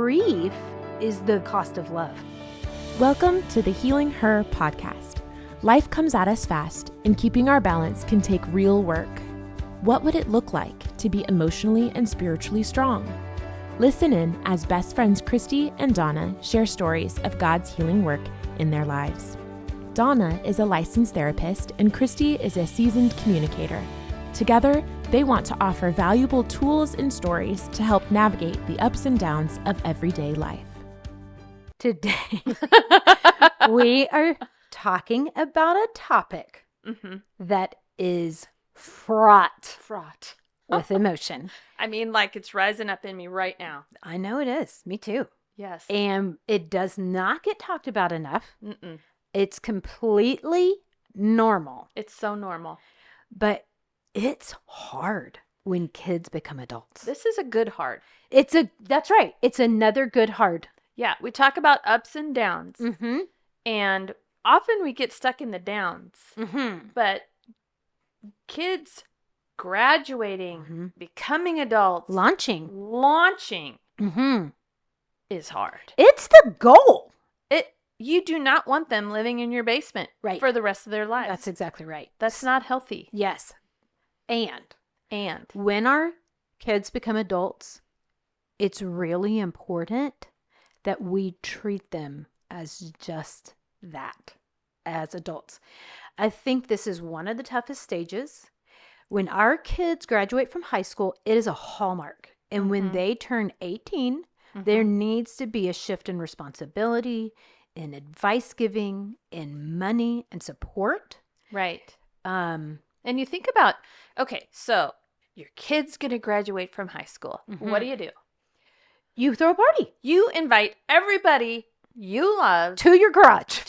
grief is the cost of love. Welcome to the Healing Her podcast. Life comes at us fast, and keeping our balance can take real work. What would it look like to be emotionally and spiritually strong? Listen in as best friends Christi and Donna share stories of God's healing work in their lives. Donna is a licensed therapist, and Christi is a seasoned communicator. Together, they want to offer valuable tools and stories to help navigate the ups and downs of everyday life. Today, we are talking about a topic that is fraught with emotion. I mean, like it's rising up in me right now. I know it is. Me too. Yes. And it does not get talked about enough. Mm-mm. It's completely normal. It's so normal. But it's hard when kids become adults. This is a good hard. That's right. It's another good hard. Yeah. We talk about ups and downs. Mm-hmm. And often we get stuck in the downs. Mm-hmm. But kids graduating, becoming adults, Launching. Mm-hmm. is hard. It's the goal. You do not want them living in your basement for the rest of their lives. That's exactly right. That's not healthy. Yes. And And when our kids become adults, it's really important that we treat them as just that, as adults. I think this is one of the toughest stages. When our kids graduate from high school, it is a hallmark. And when they turn 18, there needs to be a shift in responsibility, in advice giving, in money and support. right. And you think about, okay, so your kid's going to graduate from high school. What do? You throw a party You invite everybody you love. to your garage.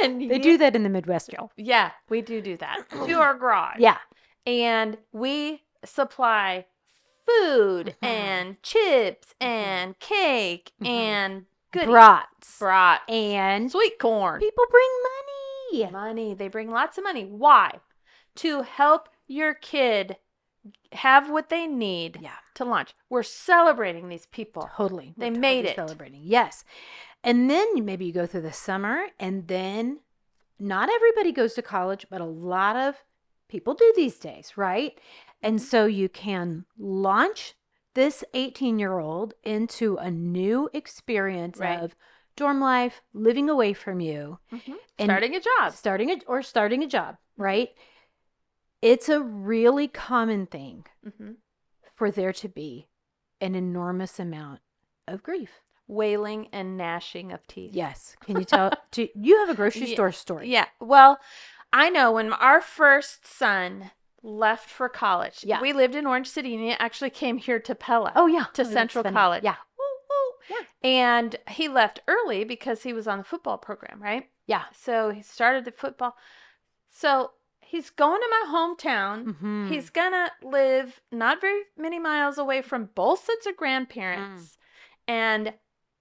And They do that in the Midwest, y'all. Yeah, we do that. To our garage. Yeah. And we supply food and chips and cake and goodies. Brats. And And sweet corn. people bring money. Money. They bring lots of money. Why? To help your kid have what they need to launch. We're celebrating these people. Totally. They We're made totally it. Celebrating. Yes. And then maybe you go through the summer, and then not everybody goes to college, but a lot of people do these days, right? And so you can launch this 18-year-old into a new experience of dorm life, living away from you, and Starting a job. starting a job, right? It's a really common thing for there to be an enormous amount of grief. Wailing and gnashing of teeth. Yes. Can you tell? You have a grocery store story. Yeah. Well, I know when our first son left for college. Yeah. We lived in Orange City, and he actually came here to Pella. Oh, yeah. To Oh, Central that's funny. College. Yeah. Woo, woo. And he left early because he was on the football program, right? Yeah. So he started the football. So he's going to my hometown. He's going to live not very many miles away from both sets of grandparents. And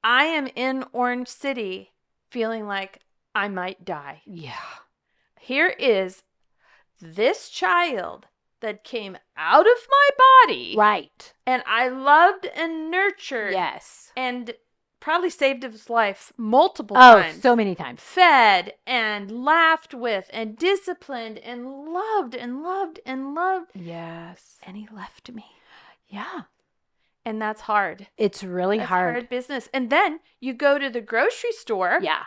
I am in Orange City feeling like I might die. Yeah. Here is this child that came out of my body. Right. And I loved and nurtured. Yes. And probably saved his life multiple Oh, times. so many times. Fed and laughed with and disciplined and loved and loved and loved. Yes. And he left me. Yeah. And that's hard. It's really That's hard. business. And then you go to the grocery store. Yeah.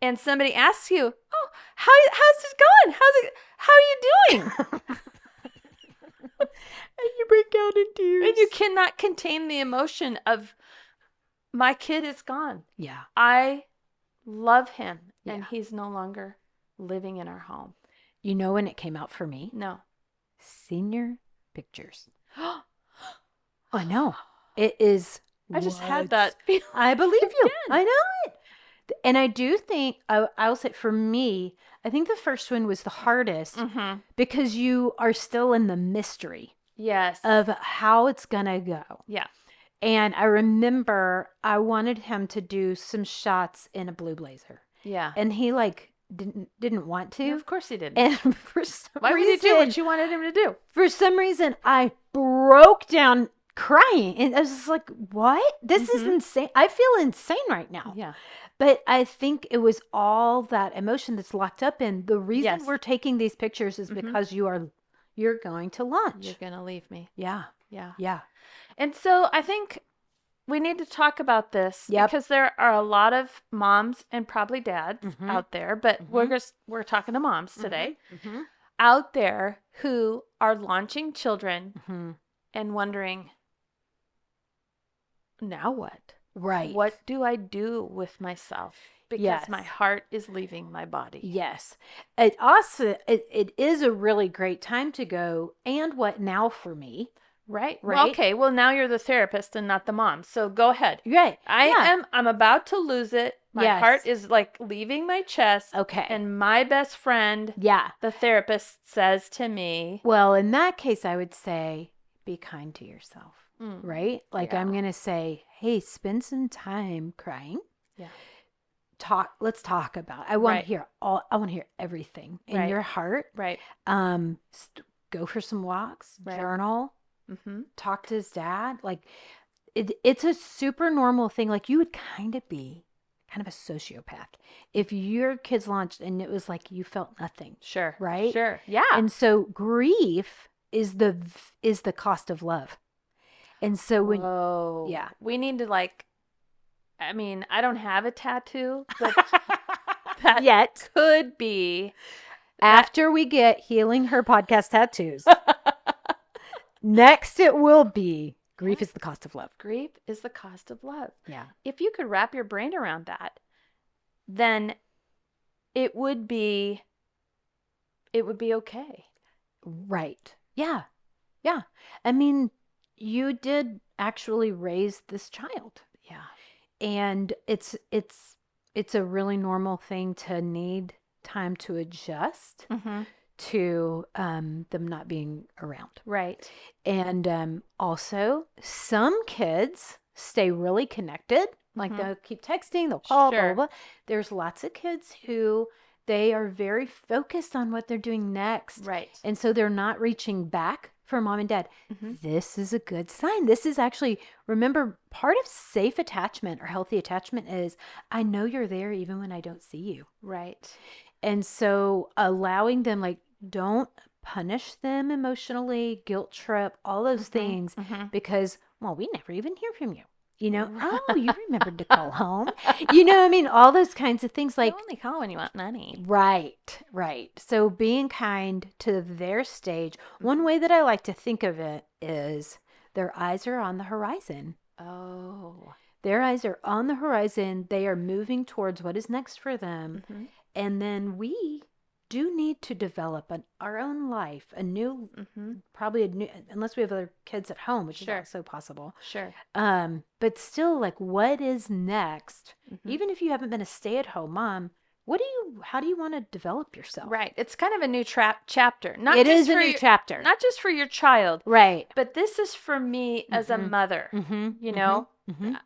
And somebody asks you, "Oh, how's it going? How are you doing?" And you break out in tears. And you cannot contain the emotion of, my kid is gone. Yeah. I love him, and Yeah. he's no longer living in our home. You know when it came out for me? No. Senior pictures. I know. It is. I just had what- that feeling. I believe you. again. I know it. And I do think, I will say for me, I think the first one was the hardest because you are still in the mystery Yes. of how it's going to go. Yeah. And I remember I wanted him to do some shots in a blue blazer. Yeah. And he didn't want to. Of course he didn't. And for some Why would reason, you do what you wanted him to do? for some reason, I broke down crying. And I was just like, what? This is insane. I feel insane right now. Yeah. But I think it was all that emotion that's locked up in. The reason we're taking these pictures is because you're going to lunch. You're going to leave me. Yeah. Yeah. Yeah. And so I think we need to talk about this because there are a lot of moms and probably dads out there, but we're talking to moms today out there who are launching children and wondering, now what? Right. What do I do with myself? Because my heart is leaving my body. Yes. It also, it is a really great time to go, and what now for me? Right. Well, okay. Well, now you're the therapist and not the mom. So go ahead. Right. I'm about to lose it. My heart is like leaving my chest. Okay. And my best friend, the therapist, says to me, well, in that case, I would say, be kind to yourself. Right? Like I'm going to say, hey, spend some time crying. Yeah. Let's talk about it. I want to hear I want to hear everything in your heart. Right. Go for some walks, journal. Talk to his dad. Like it's a super normal thing. Like you would kind of be kind of a sociopath if your kids launched and it was like you felt nothing. Sure. Right? Sure. Yeah. And so grief is the cost of love. And so when we need to I mean, I don't have a tattoo, but that yet could be after we get Healing Her podcast tattoos. Next, it will be grief is the cost of love. Grief is the cost of love. Yeah. If you could wrap your brain around that, then it would be okay. Right. Yeah. Yeah. I mean, you did actually raise this child. Yeah. And it's a really normal thing to need time to adjust to them not being around. Right. And also, some kids stay really connected. Like they'll keep texting, they'll call, blah, blah, blah. There's lots of kids who they are very focused on what they're doing next. Right. And so they're not reaching back for mom and dad. This is a good sign. This is actually, remember, part of safe attachment or healthy attachment is I know you're there even when I don't see you. Right. And so allowing them, like, don't punish them emotionally, guilt trip, all those things because, well, we never even hear from you. You know, oh, you remembered to call home. You know, I mean, all those kinds of things like. You only call when you want money. Right, right. So being kind to their stage. One way that I like to think of it is their eyes are on the horizon. Oh. Their eyes are on the horizon. They are moving towards what is next for them. And then we do need to develop our own life, probably a new, unless we have other kids at home, which is also possible. Sure. But still, like, what is next? Even if you haven't been a stay-at-home mom, how do you want to develop yourself? Right. It's kind of a new chapter. It is a new chapter. Not just for your child. Right. But this is for me as a mother. You know,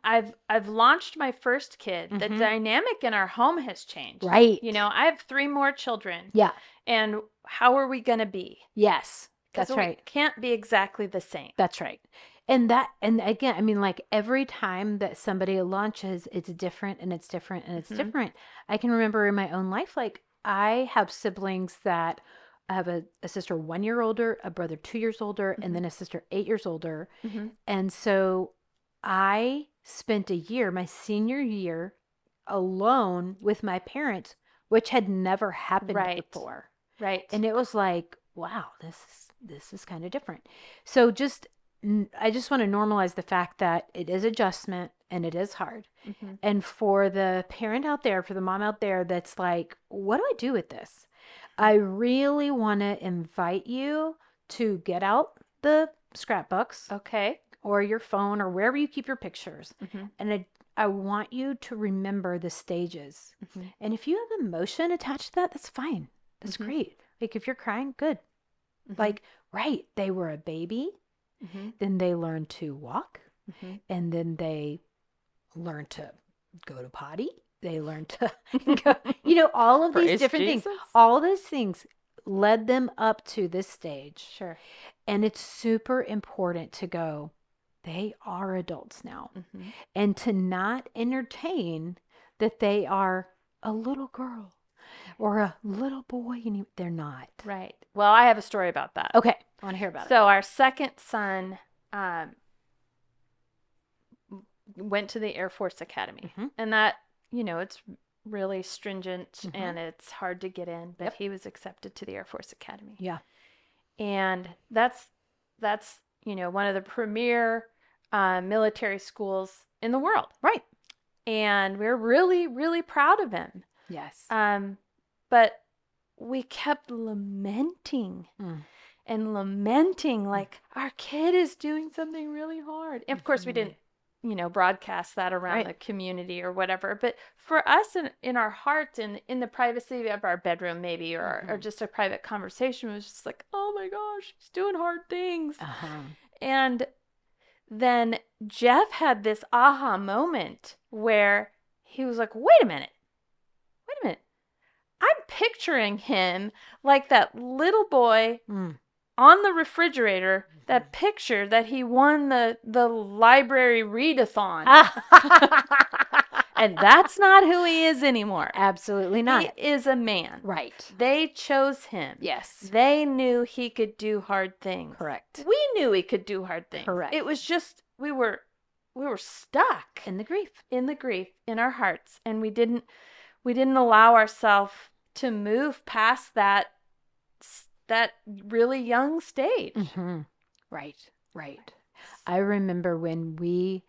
I've launched my first kid. The dynamic in our home has changed. Right. You know, I have 3 more children. Yeah. And how are we going to be? Yes. That's right. We can't be exactly the same. That's right. And again, I mean, like every time that somebody launches, it's different and it's different and it's different. I can remember in my own life, like I have siblings that I have a sister 1 year older, a brother 2 years older, and then a sister 8 years older. And so I spent a year, my senior year, alone with my parents, which had never happened before. Right. And it was like, wow, this is kind of different. So I just want to normalize the fact that it is adjustment and it is hard. And for the parent out there, for the mom out there that's like, what do I do with this? I really want to invite you to get out the scrapbooks. Okay. Or your phone or wherever you keep your pictures. And I want you to remember the stages. And if you have emotion attached to that, that's fine. That's great. Like if you're crying, good. Like, right, they were a baby. Then they learned to walk. And then they learned to go to potty. They learned to go, you know, all of these different things. All those things led them up to this stage. Sure. And it's super important to go, they are adults now. Mm-hmm. And to not entertain that they are a little girl or a little boy, they're not. Right. Well, I have a story about that. Okay. I want to hear about it. So our second son went to the Air Force Academy. Mm-hmm. And that, it's really stringent and it's hard to get in, but he was accepted to the Air Force Academy. Yeah. And that's one of the premier military schools in the world. Right. And we're really, really proud of him. Yes. But we kept lamenting and lamenting, like, our kid is doing something really hard. And of course, we didn't, broadcast that around the community or whatever. But for us in our heart and in the privacy of our bedroom, maybe, or just a private conversation, it was just like, oh my gosh, he's doing hard things. And then Jeff had this aha moment where he was like, wait a minute. I'm picturing him like that little boy on the refrigerator, that picture that he won the library readathon. And that's not who he is anymore. Absolutely not. He is a man. Right. They chose him. Yes. They knew he could do hard things. Correct. We knew he could do hard things. Correct. It was just we were stuck in the grief in our hearts, and we didn't allow ourselves to move past that really young stage. Right. I remember when we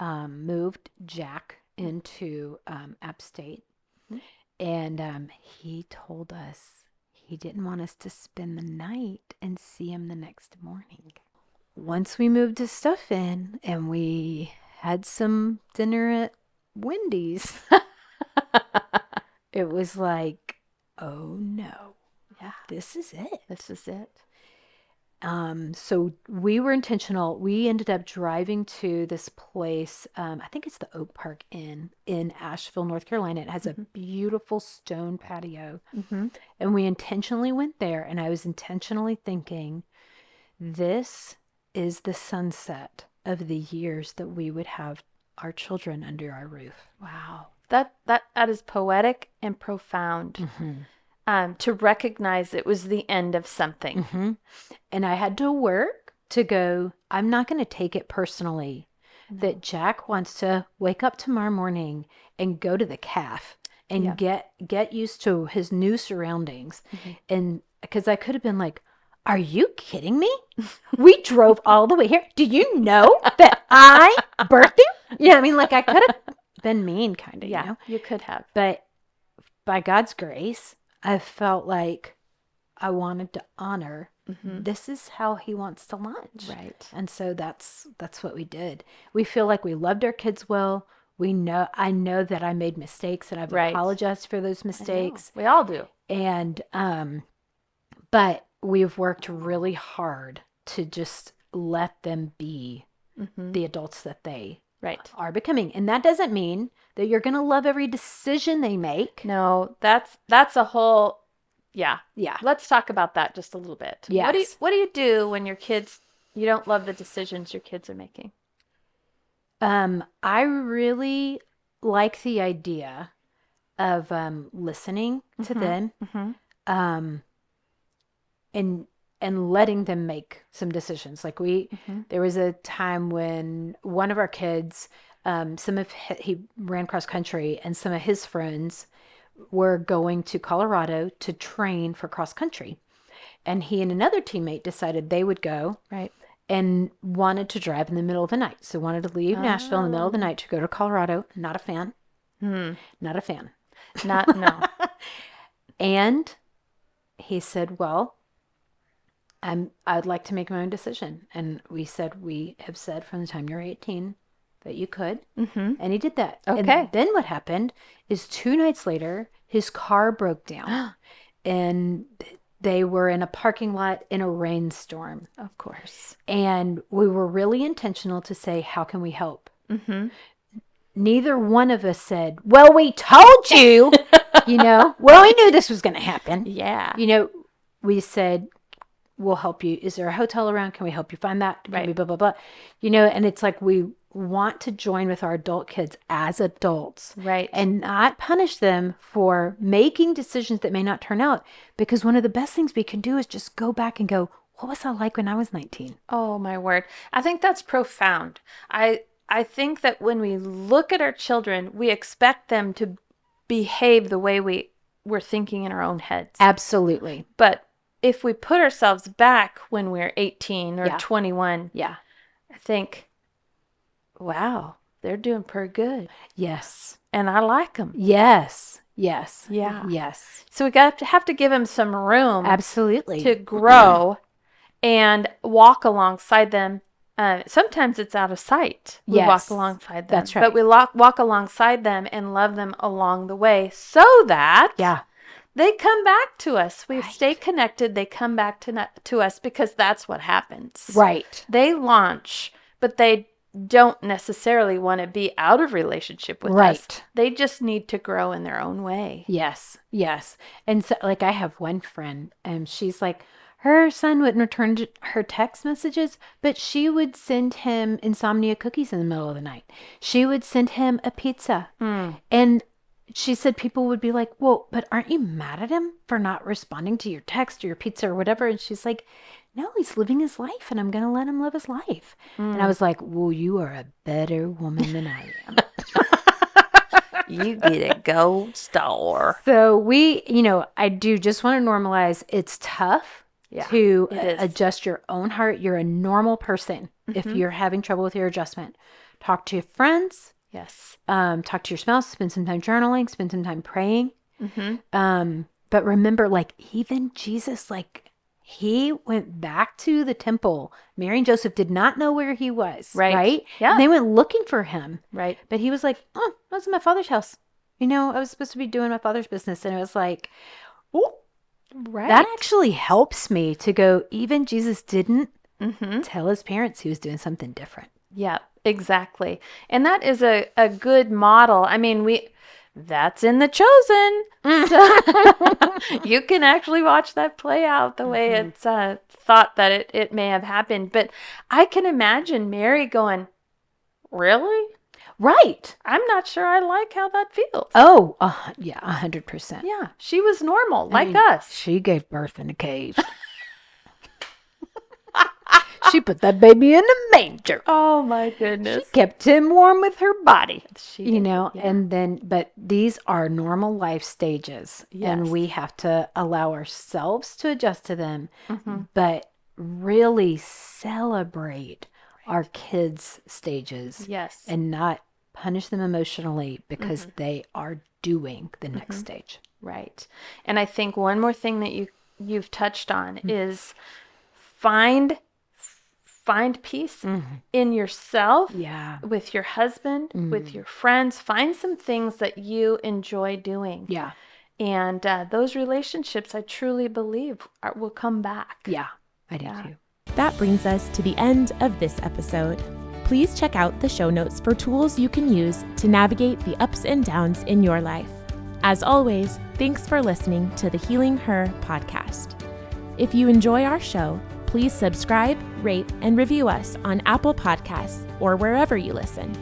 moved Jack into App State, and he told us he didn't want us to spend the night and see him the next morning. Once we moved his stuff in and we had some dinner at Wendy's, it was like, oh no, this is it. So we were intentional. We ended up driving to this place. I think it's the Oak Park Inn in Asheville, North Carolina. It has a beautiful stone patio. And we intentionally went there, and I was intentionally thinking, this is the sunset of the years that we would have our children under our roof. Wow. That is poetic and profound. To recognize it was the end of something. And I had to work to go, I'm not going to take it personally that Jack wants to wake up tomorrow morning and go to the calf and get used to his new surroundings. And because I could have been like, are you kidding me? We drove all the way here. Do you know that I birthed him? Yeah, I mean, like, I could have been mean, kind of. Yeah, you could have. But by God's grace, I felt like I wanted to honor. This is how he wants to lunch. Right. And so that's what we did. We feel like we loved our kids well. I know that I made mistakes, and I've apologized for those mistakes. We all do. And but we've worked really hard to just let them be the adults that they are becoming. And that doesn't mean that you're going to love every decision they make. No, that's a whole, yeah. Let's talk about that just a little bit. Yes. What do you do when you don't love the decisions your kids are making? I really like the idea of listening to them, and letting them make some decisions. Like there was a time when one of our kids, he ran cross country, and some of his friends were going to Colorado to train for cross country. And he and another teammate decided they would go. Right. And wanted to drive in the middle of the night. So wanted to leave Nashville in the middle of the night to go to Colorado. Not a fan. Not a fan. No. And he said, well, I'd like to make my own decision. And we have said from the time you're 18 that you could. And he did that. Okay. And then what happened is 2 nights later, his car broke down. And they were in a parking lot in a rainstorm. Of course. And we were really intentional to say, how can we help? Neither one of us said, well, we told you, well, we knew this was going to happen. Yeah. We said, we'll help you. Is there a hotel around? Can we help you find that? Can Right. we blah, blah, blah. And it's like we want to join with our adult kids as adults. Right. And not punish them for making decisions that may not turn out. Because one of the best things we can do is just go back and go, what was I like when I was 19? Oh, my word. I think that's profound. I think that when we look at our children, we expect them to behave the way we're thinking in our own heads. Absolutely. But if we put ourselves back when we're 18 or Yeah. 21, Yeah. I think, wow, they're doing pretty good. Yes. And I like them. Yes. Yes. Yeah. Yes. So we have to give them some room Absolutely. to grow and walk alongside them. Sometimes it's out of sight. We Yes. walk alongside them. That's right. But we walk alongside them and love them along the way so that Yeah. they come back to us. We Right. stay connected. They come back to us because that's what happens. Right. They launch, but they don't necessarily want to be out of relationship with us. Right. They just need to grow in their own way. Yes. Yes. And so, like, I have one friend, and she's like, her son wouldn't return her text messages, but she would send him insomnia cookies in the middle of the night. She would send him a pizza. And she said people would be like, well, but aren't you mad at him for not responding to your text or your pizza or whatever? And she's like, no, he's living his life and I'm going to let him live his life. And I was like, well, you are a better woman than I am. You get a gold star. So I do just want to normalize it's tough to it is. adjust your own heart. You're a normal person if you're having trouble with your adjustment. Talk to your friends. Yes. Talk to your spouse. Spend some time journaling. Spend some time praying. Mm-hmm. But remember, like, even Jesus, like, he went back to the temple. Mary and Joseph did not know where he was. Right? Yeah. And they went looking for him. Right. But he was like, oh, I was in my father's house. I was supposed to be doing my father's business. And it was like, oh, Right. that actually helps me to go, even Jesus didn't Mm-hmm. tell his parents he was doing something different. Yeah, exactly. And that is a good model. I mean, that's in The Chosen. So you can actually watch that play out the way it's thought that it may have happened. But I can imagine Mary going, really? Right. I'm not sure I like how that feels. Oh, yeah, 100%. Yeah, she was normal, I like mean, us. She gave birth in a cave. She put that baby in a manger. Oh, my She goodness. kept him warm with her body. She did, yeah. And then, but these are normal life stages. Yes. And we have to allow ourselves to adjust to them, Mm-hmm. but really celebrate our kids' stages. Yes. And not punish them emotionally because they are doing the next stage. Right. And I think one more thing that you've touched on is find peace in yourself, Yeah. with your husband, with your friends. Find some things that you enjoy doing. Yeah. And those relationships, I truly believe, will come back. Yeah. I do Yeah. too. That brings us to the end of this episode. Please check out the show notes for tools you can use to navigate the ups and downs in your life. As always, thanks for listening to the Healing Her podcast. If you enjoy our show, please subscribe, rate, and review us on Apple Podcasts or wherever you listen.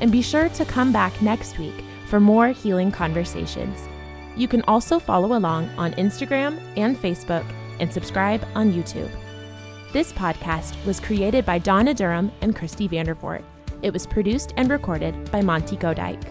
And be sure to come back next week for more healing conversations. You can also follow along on Instagram and Facebook and subscribe on YouTube. This podcast was created by Donna Durham and Christi Vandervoort. It was produced and recorded by Monty Godike.